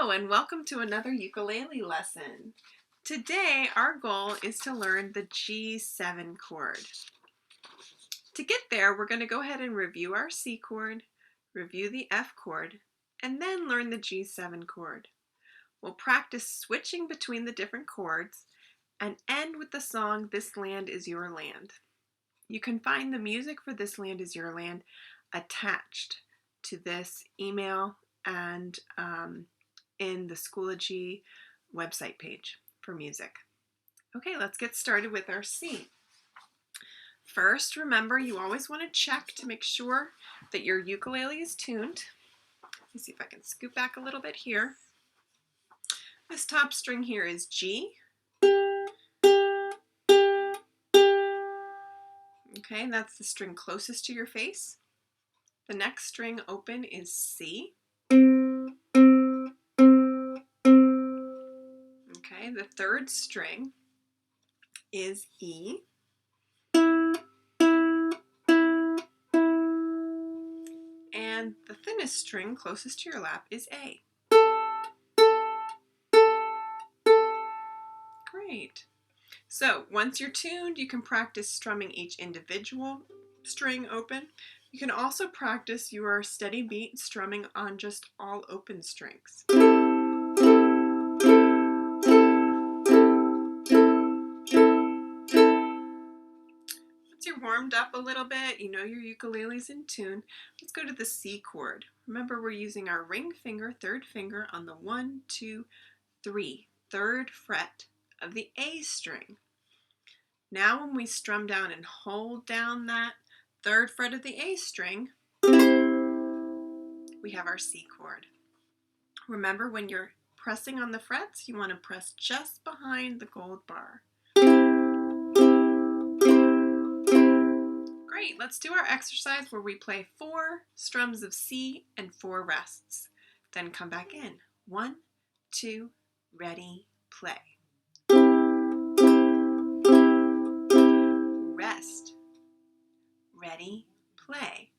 Hello and welcome to another ukulele lesson. Today our goal is to learn the G7 chord. To get there, we're going to go ahead and review our C chord, review the F chord, and then learn the G7 chord. We'll practice switching between the different chords and end with the song This Land Is Your Land. You can find the music for This Land Is Your Land attached to this email and in the Schoology website page for music. Okay, let's get started with our C. First, remember you always want to check to make sure that your ukulele is tuned. Let me see if I can scoot back a little bit here. This top string here is G. Okay, that's the string closest to your face. The next string open is C. Okay, the third string is E. And the thinnest string closest to your lap is A. Great. So once you're tuned, you can practice strumming each individual string open. You can also practice your steady beat strumming on just all open strings. Once you're warmed up a little bit, you know your ukulele's in tune, let's go to the C chord. Remember, we're using our ring finger, third finger, on the 1, 2, 3, third fret of the A string. Now when we strum down and hold down that third fret of the A string, we have our C chord. Remember, when you're pressing on the frets, you want to press just behind the gold bar. Great, let's do our exercise where we play 4 strums of C and 4 rests. Then come back in. 1, 2, ready, play. Rest, ready, play.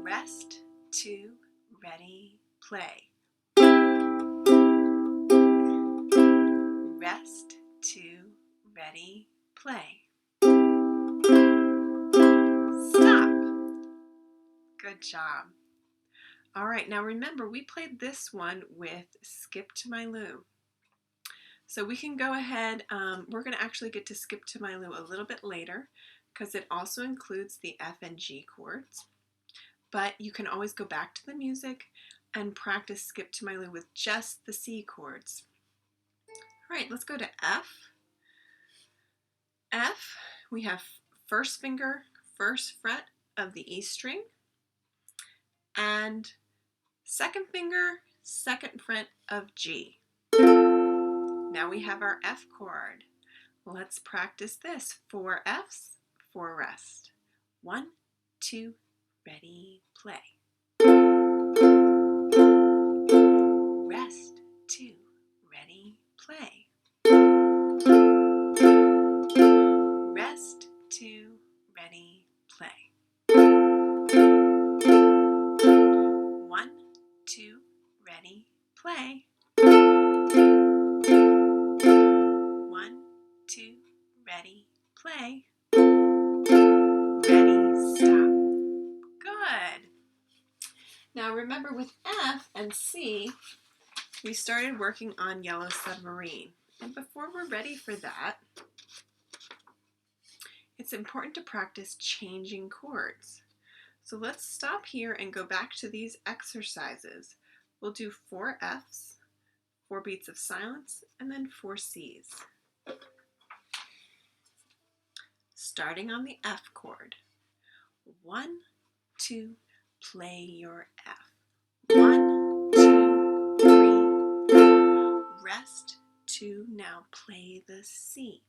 Rest, 2, ready, play. Rest, 2, ready, play. Stop. Good job. All right, now remember, we played this one with Skip to My Lou. So we can go ahead, we're going to actually get to Skip to My Lou a little bit later because it also includes the F and G chords. But you can always go back to the music and practice Skip to My Lou with just the C chords. All right, let's go to F. F, we have first finger, first fret of the E string, and second finger, second fret of G. Now we have our F chord. Let's practice this. 4 Fs, 4 rest. 1, 2, ready, play. Rest, 2, ready, play. Rest, 2, ready, play. 1, 2, ready, play. 1, 2, ready, play. Ready, stop. Good. Now remember, with F and C, we started working on Yellow Submarine. And before we're ready for that, it's important to practice changing chords. So let's stop here and go back to these exercises. We'll do 4 Fs, 4 beats of silence, and then 4 Cs. Starting on the F chord. 1, 2, play your F. 1, 2, 3, 4. Rest, 2, now play the C.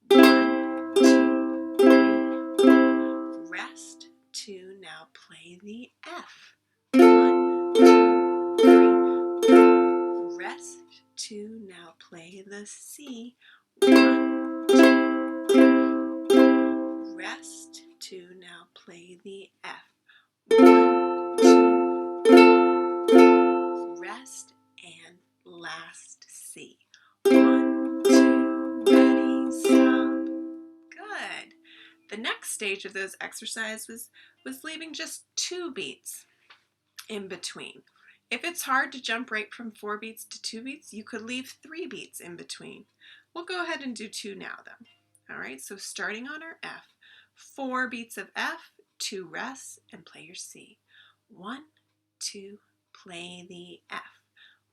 1, 2, 3, 4. Rest, 2, now play the F. 1, 2, 3, 4. Rest, 2, now play the C. 1, 2, 3. Rest, 2, now play the F. 1, 2, 3. last C. 1, 2, ready, stop. Good. The next stage of those exercises was leaving just 2 beats in between. If it's hard to jump right from 4 beats to 2 beats, you could leave 3 beats in between. We'll go ahead and do 2 now though. All right, so starting on our F, 4 beats of F, 2 rests, and play your C. 1, 2, play the F.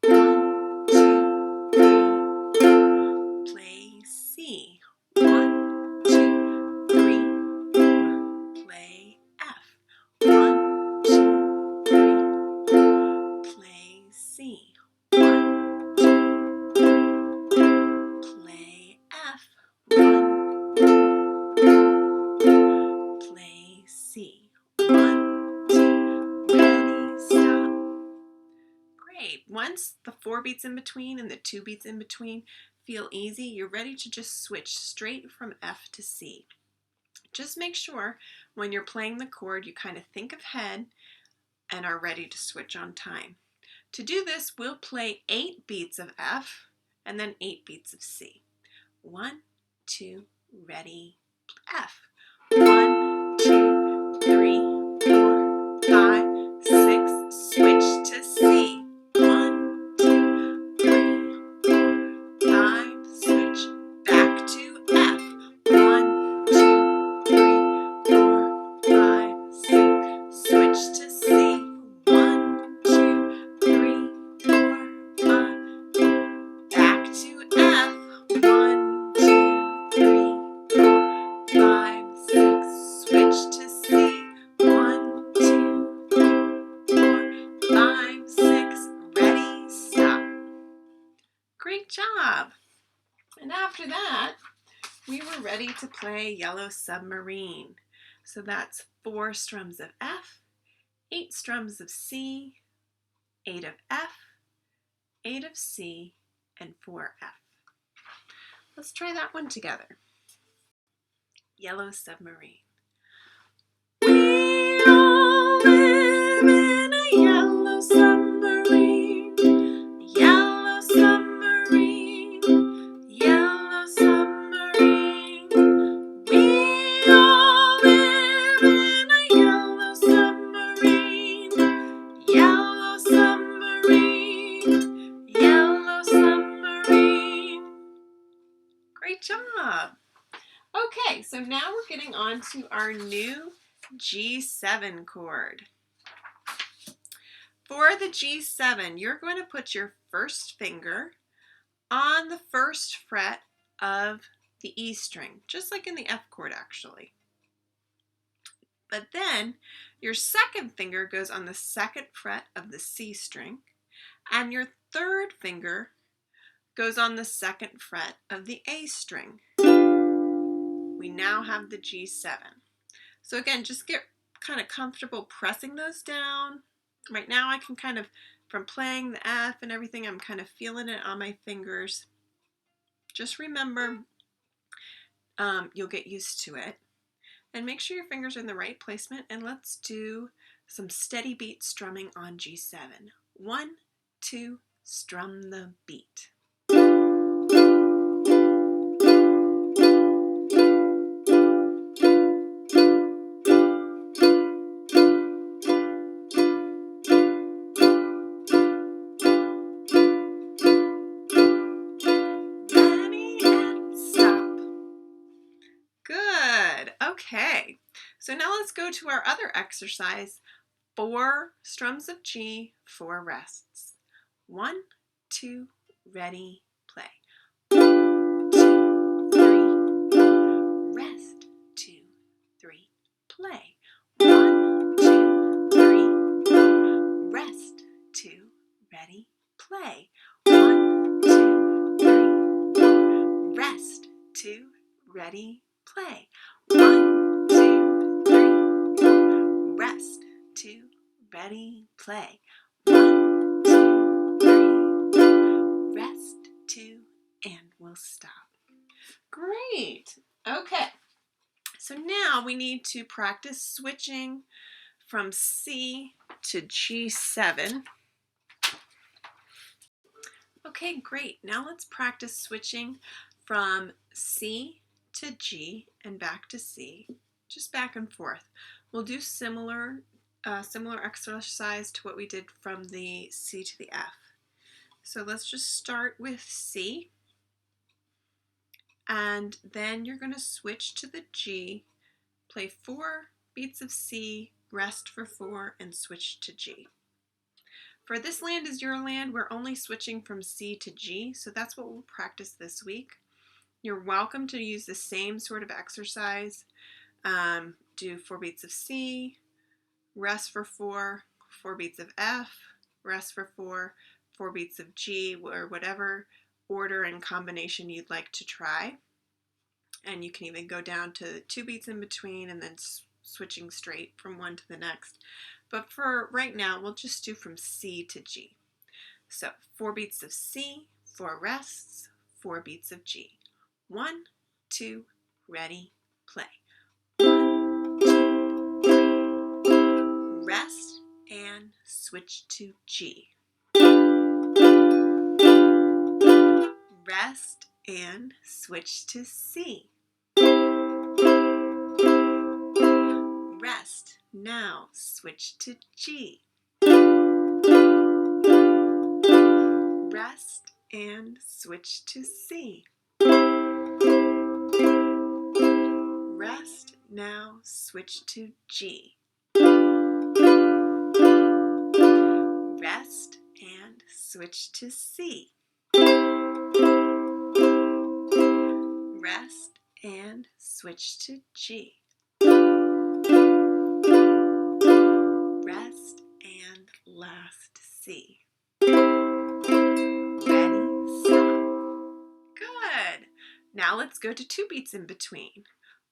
1, 2, 3, play C. 1, 2, 3, 4, play F. 1, 2, 3, play C. 1, 2, 3, play F. 1, 2, play C. 1, 2, ready, stop. Great. Once the 4 beats in between and the 2 beats in between feel easy, you're ready to just switch straight from F to C. Just make sure when you're playing the chord, you kind of think ahead and are ready to switch on time. To do this, we'll play 8 beats of F and then 8 beats of C. 1, 2, ready, F. 1, 2, 3, 4, 5, 6, switch to C. 1, 2, 3, 4, 5, switch back to F. 1, 2, 3, 4, 5, 6, switch to C. 1, 2, 3, 4, 5, back to F. 1, 2, 3, 4, 5, 6, switch to C. 1, 2, 3, 4, 5, 6, ready, stop. Great job. And after that, we were ready to play Yellow Submarine. So that's 4 strums of F, 8 strums of C, 8 of F, 8 of C, and 4 F. Let's try that one together. Yellow Submarine. We all live in a yellow submarine, yellow submarine, yellow submarine. We all live in a yellow submarine, yellow submarine, yellow submarine. Great job. Okay, so now we're getting on to our new G7 chord. For the G7, you're going to put your first finger on the first fret of the E string, just like in the F chord actually. But then your second finger goes on the second fret of the C string, and your third finger goes on the second fret of the A string. We now have the G7. So again, just get kind of comfortable pressing those down. Right now I can kind of, from playing the F and everything, I'm kind of feeling it on my fingers. Just remember, you'll get used to it. And make sure your fingers are in the right placement, and let's do some steady beat strumming on G7. 1, 2, strum the beat. Good. Okay. So now let's go to our other exercise. 4 strums of G, 4 rests. 1, 2, ready, play. 1, 2, 3, 4, rest. 2, 3, play. 1, 2, 3, 4, rest. 2, ready, play. 1, 2, 3, 4, rest. 2, ready, play. 1, 2, 3, 4, rest. 2, ready, play. 1, 2, 3, 4, rest. 2, and we'll stop. Great. Okay. So now we need to practice switching from C to G7. Okay, great. Now let's practice switching from C to G and back to C, just back and forth. We'll do similar exercise to what we did from the C to the F. So let's just start with C, and then you're going to switch to the G, play 4 beats of C, rest for 4, and switch to G. For This Land Is Your Land, we're only switching from C to G, so that's what we'll practice this week. You're welcome to use the same sort of exercise. Do 4 beats of C, rest for 4, 4 beats of F, rest for 4, 4 beats of G, or whatever order and combination you'd like to try. And you can even go down to 2 beats in between and then switching straight from one to the next. But for right now, we'll just do from C to G. So 4 beats of C, 4 rests, 4 beats of G. 1, 2, ready, play. 1, 2, 3, rest and switch to G. Rest and switch to C. Rest, now switch to G. Rest and switch to C. Rest, now switch to G. Rest and switch to C. Rest and switch to G. Rest and last C. Ready, stop. Good. Now let's go to 2 beats in between.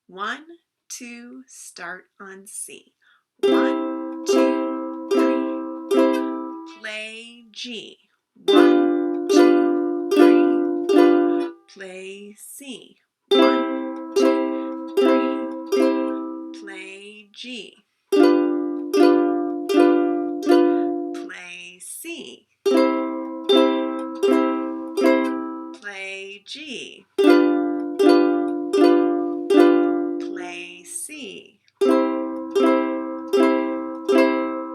1, 2, start on C. 1, 2, 3, play G. 1, 2, 3, 4, play C. 1, 2, 3, play G. Play C. Play G. Play C.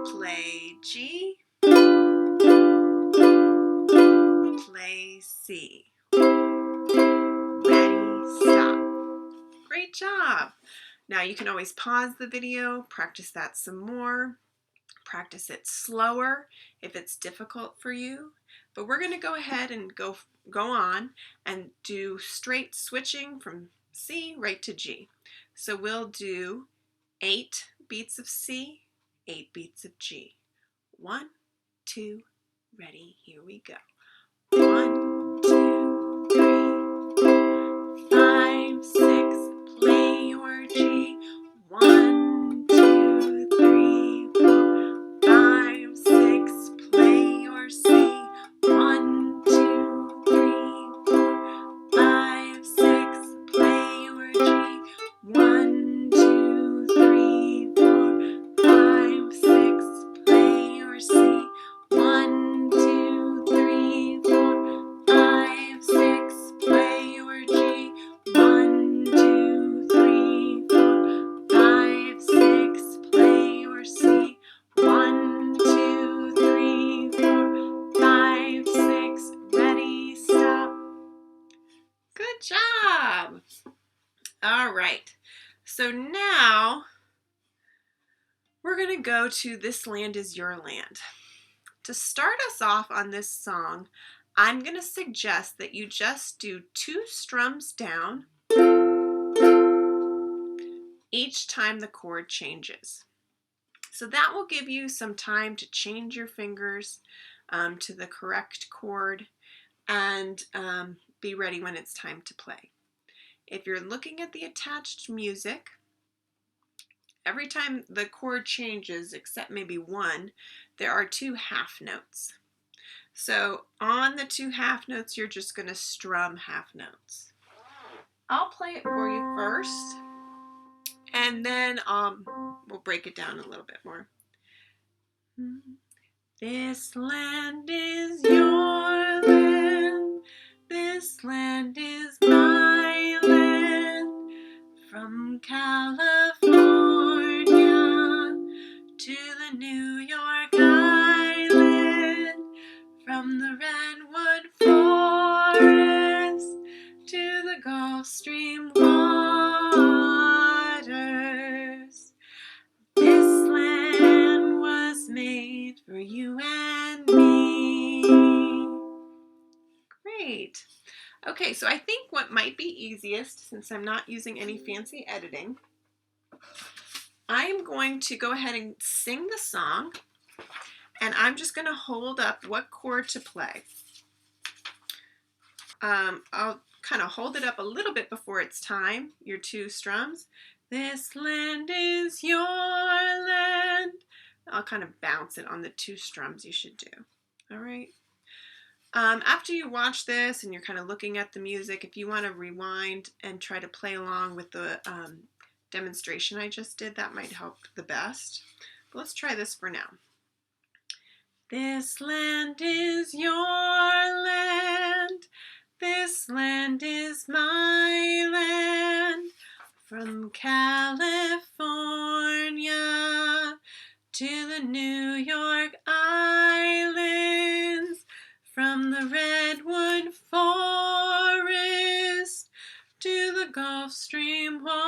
Play G. Play C. Ready, stop. Great job. Now you can always pause the video, practice that some more, practice it slower if it's difficult for you. But we're going to go ahead and go on and do straight switching from C right to G. So we'll do 8 beats of C, 8 beats of G. 1, 2, ready, here we go. 1, 2, 3, 4, 5, 6, play your G. 1, 2, 3, 4, 5, 6, play your C. 1, 2, 3, 4, 5, 6, play your G. 1, 2, 3, 4, 5, 6, play your C. 1, 2, 3, 4, 5, 6, play your G. 1, 2, 3, 4, 5, 6, play your C. 1, 2, 3, 4, 5, 6, ready, stop. Good job. All right. So now we're going to go to This Land Is Your Land. To start us off on this song, I'm going to suggest that you just do 2 strums down each time the chord changes. So that will give you some time to change your fingers to the correct chord and be ready when it's time to play. If you're looking at the attached music, every time the chord changes, except maybe one, there are 2 half notes. So on the 2 half notes, you're just going to strum half notes. I'll play it for you first, and then we'll break it down a little bit more. This land is your land. for you and me. Great. Okay, so I think what might be easiest, since I'm not using any fancy editing, I'm going to go ahead and sing the song, and I'm just going to hold up what chord to play. I'll kind of hold it up a little bit before it's time, your two strums. This land is your land. I'll kind of bounce it on the two strums you should do. All right. After you watch this and you're kind of looking at the music, if you want to rewind and try to play along with the demonstration I just did, that might help the best. But let's try this for now. This land is your land. This land is my land. From California to the New York Islands, from the Redwood Forest to the Gulf Stream waters.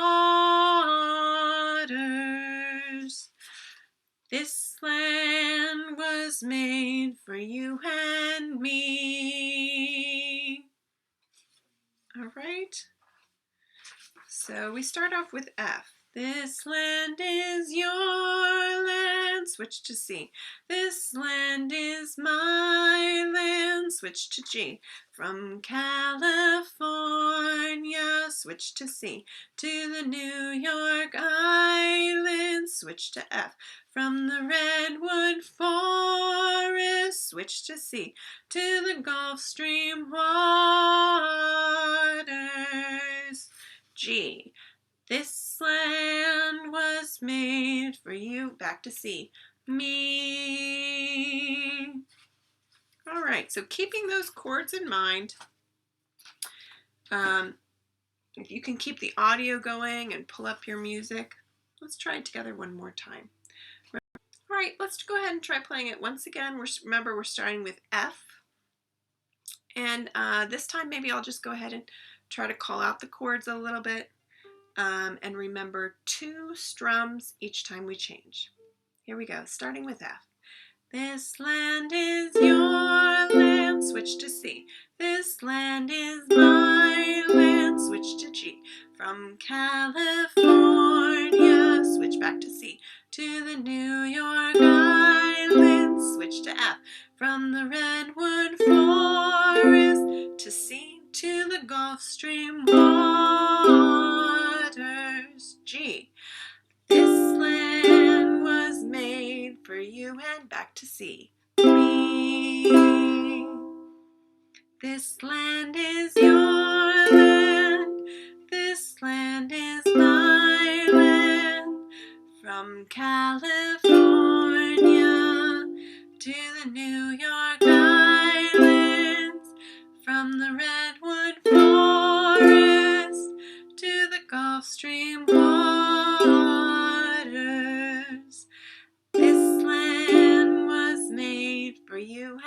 This land was made for you and me. All right. So we start off with F. This land is your land. Switch to C. This land is my land. Switch to G. From California. Switch to C. To the New York Islands. Switch to F. From the Redwood Forest. Switch to C. To the Gulf Stream waters. G. This land was made for you. Back to C. Me. All right, so keeping those chords in mind, if you can keep the audio going and pull up your music, let's try it together one more time. All right, let's go ahead and try playing it once again. Remember, we're starting with F. And this time, maybe I'll just go ahead and try to call out the chords a little bit. And remember, two strums each time we change. Here we go, starting with F. This land is your land. Switch to C. This land is my land. Switch to G. From California. Switch back to C. To the New York Islands. Switch to F. From the Redwood Forest to C. To the Gulf Stream waters. G. This land was made for you, and back to C. Me. This land is your land. This land is my land. From California to the New York Islands. From the Redwood Forest to the Gulf Stream waters. This land was made for you